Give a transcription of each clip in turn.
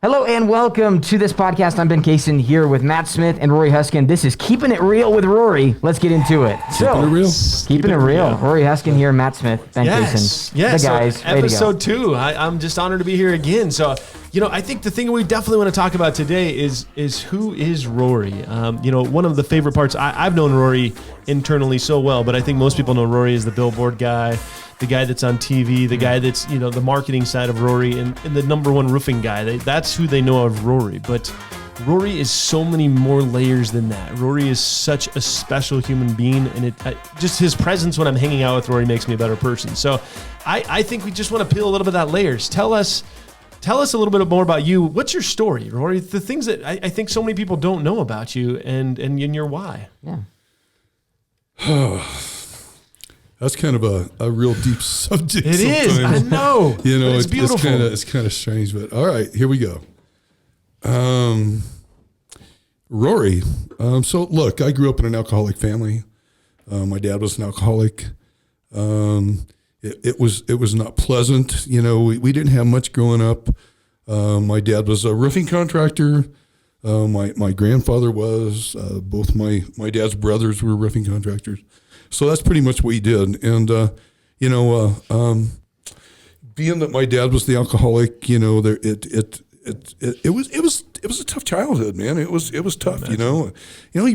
Hello and welcome to this podcast. I'm Ben Kaysen here with Matt Smith and Rory Huskin. This is Keeping It Real with Rory. Let's get into it. Keeping it real. Rory Huskin here, Matt Smith, Ben Kaysen. Yes. The guys. So episode 2. I'm just honored to be here again. So, I think the thing we definitely want to talk about today is who is Rory? One of the favorite parts, I've known Rory internally so well, but I think most people know Rory as the billboard guy, the guy that's on TV, the guy that's, the marketing side of Rory, and the number one roofing guy. That's who they know of Rory. But Rory is so many more layers than that. Rory is such a special human being, and just his presence when I'm hanging out with Rory makes me a better person. So I think we just want to peel a little bit of that layers. Tell us a little bit more about you. What's your story, Rory? The things that I think so many people don't know about you and your why. Yeah. That's kind of a real deep subject. It is. I know. It's beautiful. It's kind of strange, but all right, here we go. Rory. So look, I grew up in an alcoholic family. My dad was an alcoholic. It was not pleasant. We didn't have much growing up. My dad was a roofing contractor. My grandfather was. Both my dad's brothers were roofing contractors. So that's pretty much what he did. And being that my dad was the alcoholic, it was a tough childhood, man. It was tough. He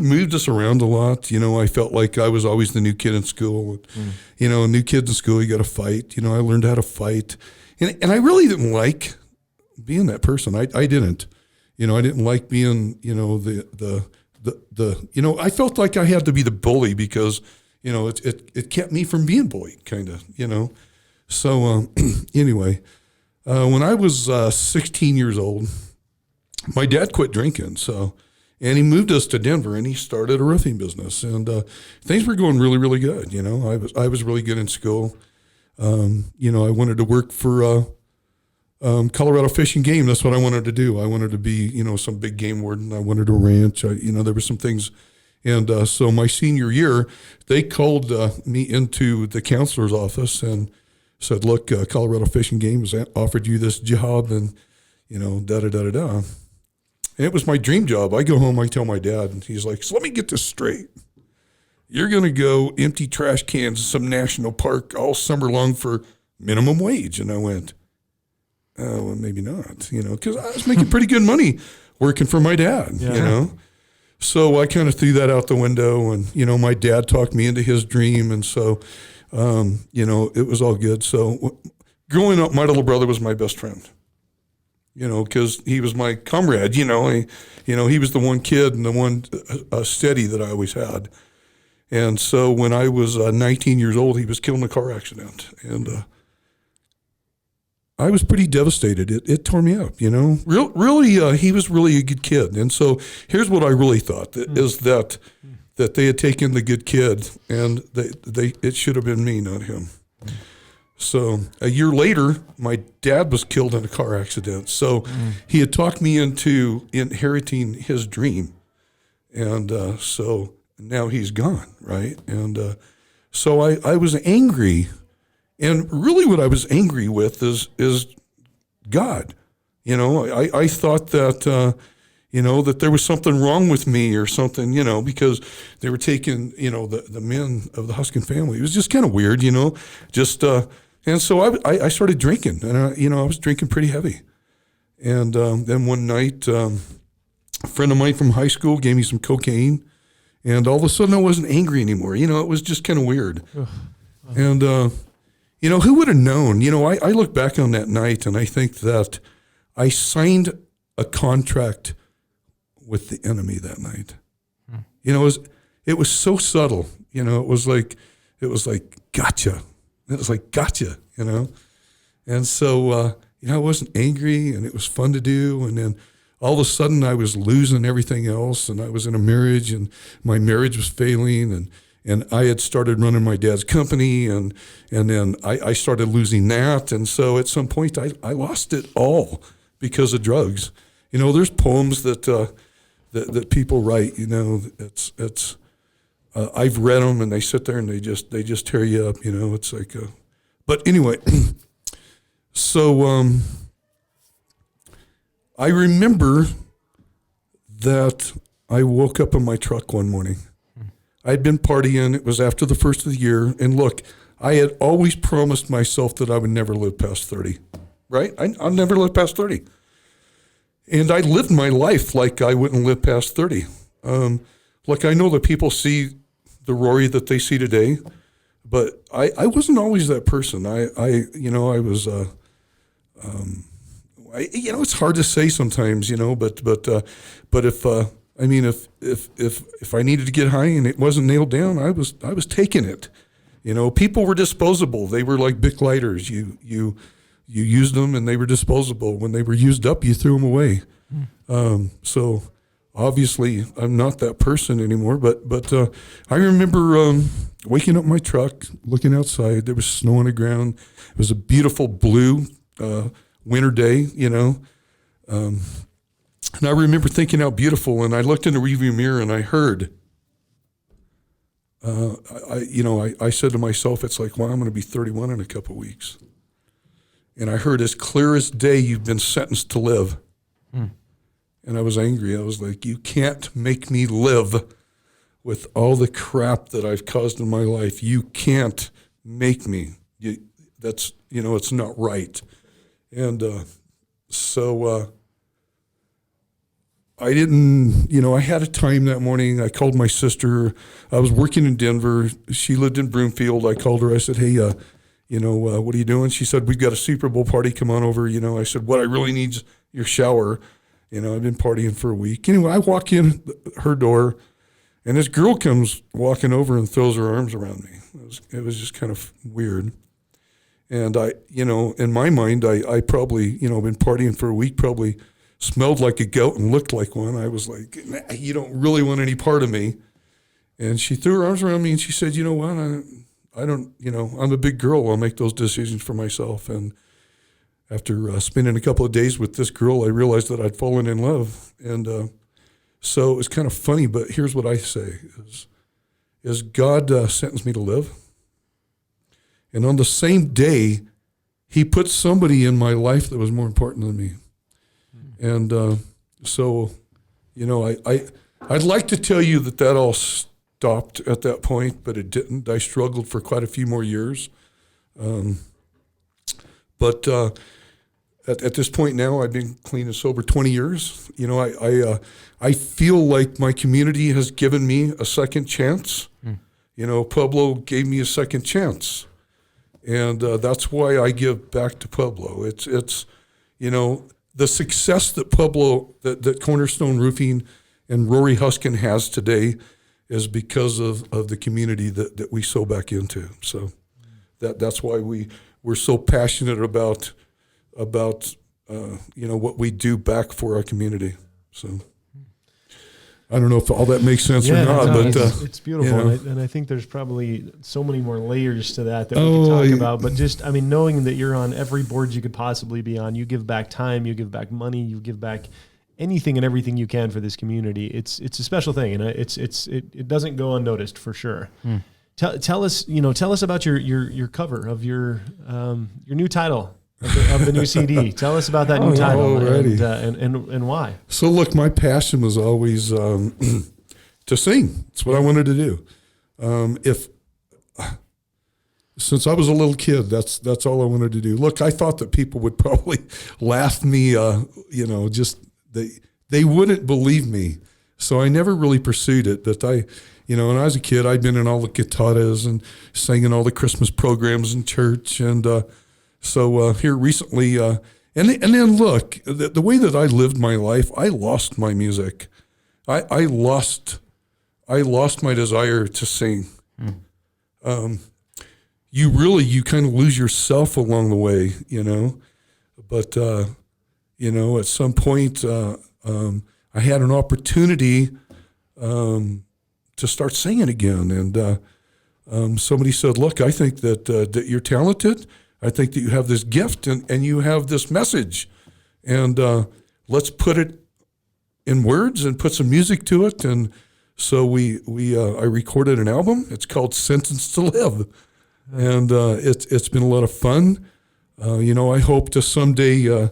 moved us around a lot. I felt like I was always the new kid in school. New kids in school, you got to fight. I learned how to fight, and I really didn't like being that person. I didn't. I didn't like being I felt like I had to be the bully because it kept me from being bullied, kind of. So anyway. When I was 16 years old, my dad quit drinking, and he moved us to Denver, and he started a roofing business, and things were going really, really good. I was really good in school. I wanted to work for Colorado Fish and Game. That's what I wanted to do. I wanted to be, some big game warden. I wanted a ranch. There were some things, and so my senior year, they called me into the counselor's office and said, look, Colorado Fish and Game has offered you this job, and, da-da-da-da-da. And it was my dream job. I go home, I tell my dad, and he's like, so let me get this straight. You're going to go empty trash cans in some national park all summer long for minimum wage. And I went, oh, well, maybe not, because I was making pretty good money working for my dad, So I kind of threw that out the window, and, my dad talked me into his dream, and so it was all good. So growing up, my little brother was my best friend, because he was my comrade, he was the one kid and the one steady that I always had. And so when I was 19 years old, he was killed in a car accident. And I was pretty devastated. It tore me up, Really, he was really a good kid. And so here's what I really thought, is that they had taken the good kid, and it should have been me, not him. So a year later, my dad was killed in a car accident. So he had talked me into inheriting his dream, and so now he's gone, right? And so I was angry, and really what I was angry with is God. I thought that. That there was something wrong with me or something, because they were taking, the men of the Huskin family. It was just kind of weird, and so I started drinking, and I was drinking pretty heavy. And then one night, a friend of mine from high school gave me some cocaine, and all of a sudden I wasn't angry anymore. It was just kind of weird. And, who would have known? I look back on that night, and I think that I signed a contract with the enemy that night. It was so subtle. It was like gotcha. It was like gotcha. And so I wasn't angry, and it was fun to do. And then all of a sudden I was losing everything else, and I was in a marriage, and my marriage was failing, and I had started running my dad's company, and then I started losing that. And so at some point I lost it all because of drugs. There's poems that people write. It's I've read them, and they sit there and they just tear you up. It's like, but anyway, so I remember that I woke up in my truck one morning. I'd been partying. It was after the first of the year. And look, I had always promised myself that I would never live past 30, right? I'll never live past 30. And I lived my life like I wouldn't live past 30. Look, I know that people see the Rory that they see today, but I wasn't always that person. I was, it's hard to say sometimes, but if I needed to get high and it wasn't nailed down, I was taking it. People were disposable. They were like Bic lighters. You used them and they were disposable. When they were used up, you threw them away. So obviously I'm not that person anymore, but I remember waking up in my truck, looking outside. There was snow on the ground. It was a beautiful blue winter day, and I remember thinking how beautiful, and I looked in the rearview mirror and I heard, I said to myself, it's like, well, I'm going to be 31 in a couple of weeks. And I heard, as clear as day, you've been sentenced to live. And I was angry. I was like, you can't make me live with all the crap that I've caused in my life. You can't make me. It's not right. And so I didn't, I had a time that morning. I called my sister. I was working in Denver. She lived in Broomfield. I called her. I said, hey, what are you doing? She said, we've got a Super Bowl party. Come on over. I said, what I really need is your shower. I've been partying for a week. Anyway, I walk in her door, and this girl comes walking over and throws her arms around me. It was just kind of weird. And I, in my mind, I probably, been partying for a week, probably smelled like a goat and looked like one. I was like, nah, you don't really want any part of me. And she threw her arms around me and she said, you know what, I don't, I'm a big girl. I'll make those decisions for myself. And after spending a couple of days with this girl, I realized that I'd fallen in love. And so it was kind of funny, but here's what I say is God sentenced me to live. And on the same day, he put somebody in my life that was more important than me. And so, I'd like to tell you that all stopped at that point, but it didn't. I struggled for quite a few more years. But at this point now, I've been clean and sober 20 years. I feel like my community has given me a second chance. Pueblo gave me a second chance. And that's why I give back to Pueblo. It's the success that Pueblo, that Cornerstone Roofing and Rory Huskin has today is because of the community that we sow back into. So that's why we're so passionate about what we do back for our community. So I don't know if all that makes sense or not, but it's beautiful. And I think there's probably so many more layers to that we can talk about. But just, knowing that you're on every board you could possibly be on, you give back time, you give back money, you give back anything and everything you can for this community. It's a special thing, and it doesn't go unnoticed for sure. Tell us about your cover of your new title. Of the new CD. Tell us about that new title and why. So look, my passion was always to sing. It's what I wanted to do. Since I was a little kid, that's all I wanted to do. Look, I thought that people would probably laugh me, they wouldn't believe me. So I never really pursued it. But when I was a kid, I'd been in all the cantatas and sang in all the Christmas programs in church. And so here recently, and then look, the way that I lived my life, I lost my music. I lost my desire to sing. You kind of lose yourself along the way, But at some point, I had an opportunity to start singing again, and somebody said, "Look, I think that you're talented. I think that you have this gift and you have this message, and let's put it in words and put some music to it." And so I recorded an album. It's called "Sentenced to Live," and it's been a lot of fun. I hope to someday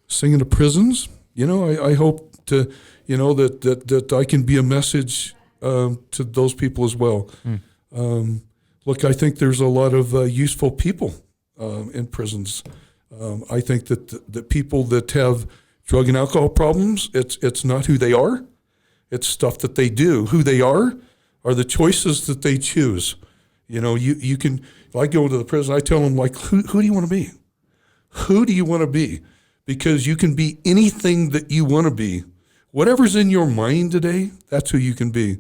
sing in the prisons. I hope to, that I can be a message to those people as well. Look, I think there's a lot of useful people in prisons. I think that the people that have drug and alcohol problems, it's not who they are. It's stuff that they do. Who they are the choices that they choose. You can, if I go into the prison, I tell them, like, who do you want to be? Who do you want to be? Because you can be anything that you want to be. Whatever's in your mind today, that's who you can be.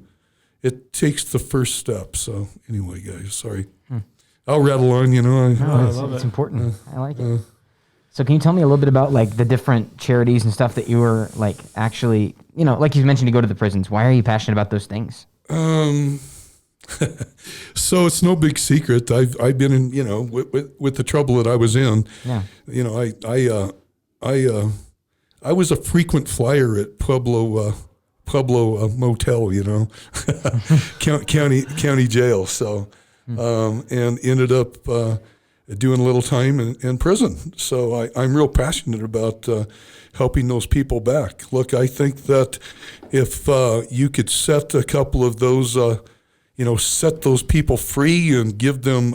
It takes the first step. So anyway, guys, sorry. I'll rattle on, It's important. I like it. So can you tell me a little bit about like the different charities and stuff that you were like actually, like you mentioned, to go to the prisons. Why are you passionate about those things? So it's no big secret. I've been in, with the trouble that I was in. Yeah. I was a frequent flyer at Pueblo motel, county jail. So, and ended up doing a little time in prison. So I'm real passionate about helping those people back. Look, I think that if you could set a couple of those, set those people free and give them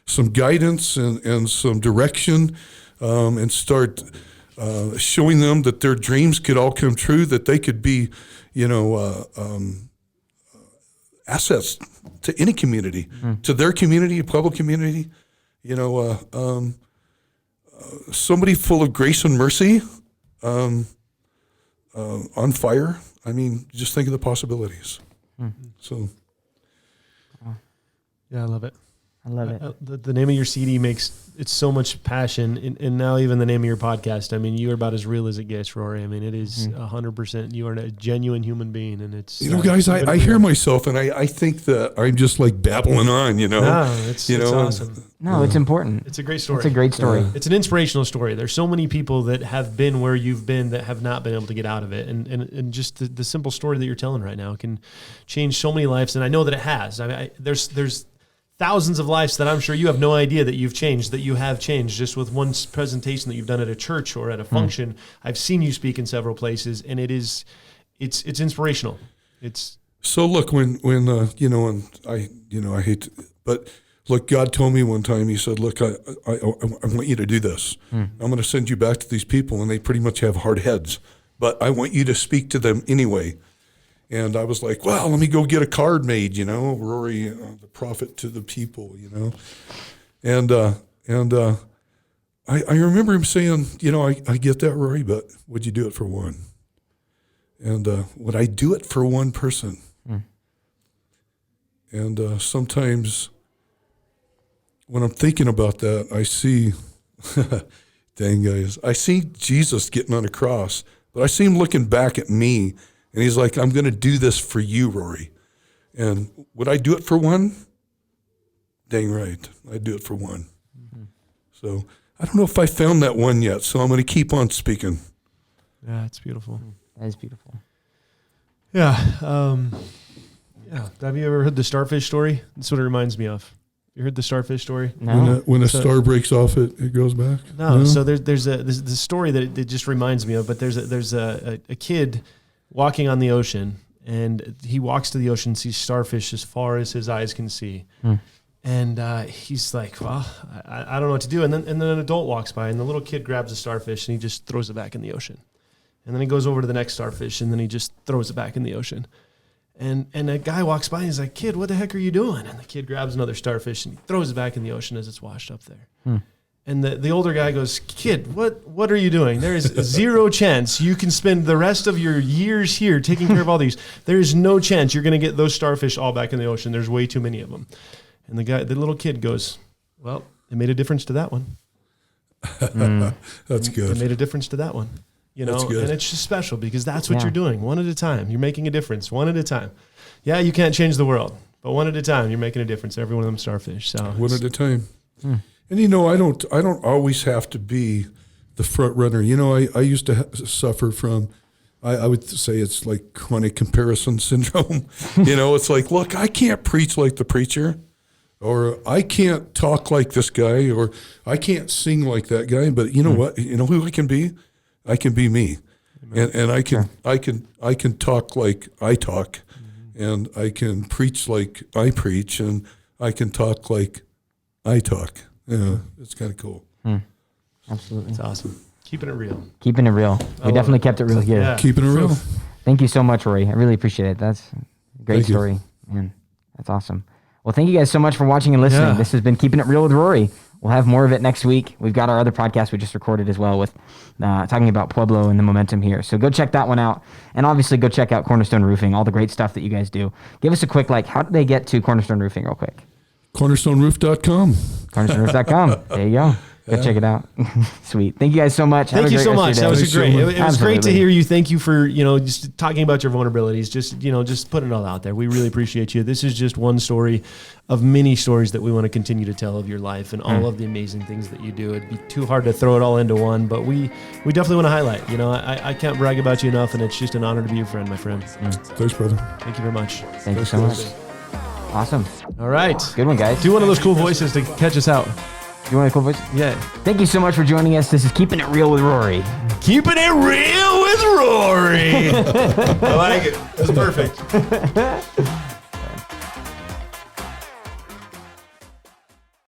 some guidance and some direction, and start showing them that their dreams could all come true, that they could be, assets to any community, to their community, a Pueblo community, somebody full of grace and mercy, on fire. I mean, just think of the possibilities. So. Yeah, I love it. I love it. The name of your CD makes it's so much passion, and now even the name of your podcast. I mean, you are about as real as it gets, Rory. I mean, it is 100%. You are a genuine human being, and it's guys. I hear myself, and I think that I'm just like babbling on. No, it's awesome. No, it's important. It's a great story. It's a great story. It's an inspirational story. There's so many people that have been where you've been that have not been able to get out of it, and just the simple story that you're telling right now can change so many lives, and I know that it has. I mean, there's thousands of lives that I'm sure you have no idea that you've changed, that you have changed just with one presentation that you've done at a church or at a function. I've seen you speak in several places, and it's inspirational. It's so look when and I hate to, but look, God told me one time, He said, look, I want you to do this. I'm going to send you back to these people, and they pretty much have hard heads, but I want you to speak to them anyway. And I was like, well, let me go get a card made, Rory, the prophet to the people, And I remember him saying, I get that, Rory, but would you do it for one? And would I do it for one person? And sometimes when I'm thinking about that, I see, dang guys, I see Jesus getting on a cross, but I see Him looking back at me. And He's like, I'm going to do this for you, Rory. And would I do it for one? Dang right. I'd do it for one. So I don't know if I found that one yet, so I'm going to keep on speaking. Yeah, it's beautiful. That is beautiful. Yeah. Have you ever heard the starfish story? That's what it reminds me of. You heard the starfish story? No. When a star breaks off, it goes back? No. So there's the story that it just reminds me of, but there's a kid walking on the ocean, and he walks to the ocean, sees starfish as far as his eyes can see. And he's like, well, I don't know what to do. And then an adult walks by, and the little kid grabs a starfish, and he just throws it back in the ocean. And then he goes over to the next starfish, and then he just throws it back in the ocean. And a guy walks by, and he's like, kid, what the heck are you doing? And the kid grabs another starfish, and he throws it back in the ocean as it's washed up there. And the older guy goes, kid, what are you doing? There is zero chance you can spend the rest of your years here taking care of all these. There is no chance you're going to get those starfish all back in the ocean. There's way too many of them. And the little kid goes, well, it made a difference to that one. That's good. It made a difference to that one. That's good. And it's just special because that's what you're doing, one at a time. You're making a difference, one at a time. Yeah, you can't change the world, but one at a time, you're making a difference. Every one of them starfish. So one at a time. And I don't always have to be the front runner. I used to suffer from, I would say it's like chronic comparison syndrome. It's like, look, I can't preach like the preacher, or I can't talk like this guy, or I can't sing like that guy. But you know what? You know who I can be? I can be me. And I can talk like I talk, and I can preach like I preach, and I can talk like I talk. Yeah, it's kind of cool. Absolutely. It's awesome. Keeping it real. Keeping it real. We definitely kept it real here. Yeah. Keeping it real. Thank you so much, Rory. I really appreciate it. That's a great story. Man, that's awesome. Well, thank you guys so much for watching and listening. Yeah. This has been Keeping It Real with Rory. We'll have more of it next week. We've got our other podcast we just recorded as well with talking about Pueblo and the momentum here. So go check that one out. And obviously go check out Cornerstone Roofing, all the great stuff that you guys do. Give us a quick, how do they get to Cornerstone Roofing real quick? CornerstoneRoof.com. CornerstoneRoof.com. There you go. Go check it out. Sweet. Thank you guys so much. Thank you so much. That was great. It was great to hear you. Thank you for, just talking about your vulnerabilities, just putting it all out there. We really appreciate you. This is just one story of many stories that we want to continue to tell of your life and all of the amazing things that you do. It'd be too hard to throw it all into one, but we definitely want to highlight. I can't brag about you enough, and it's just an honor to be your friend, my friend. Thanks, brother. Thank you very much. Thank you so much. Awesome. All right. Good one, guys. Do one of those cool voices to catch us out. You want a cool voice? Yeah. Thank you so much for joining us. This is Keeping It Real with Rory. Keeping it real with Rory. I like it. That's perfect.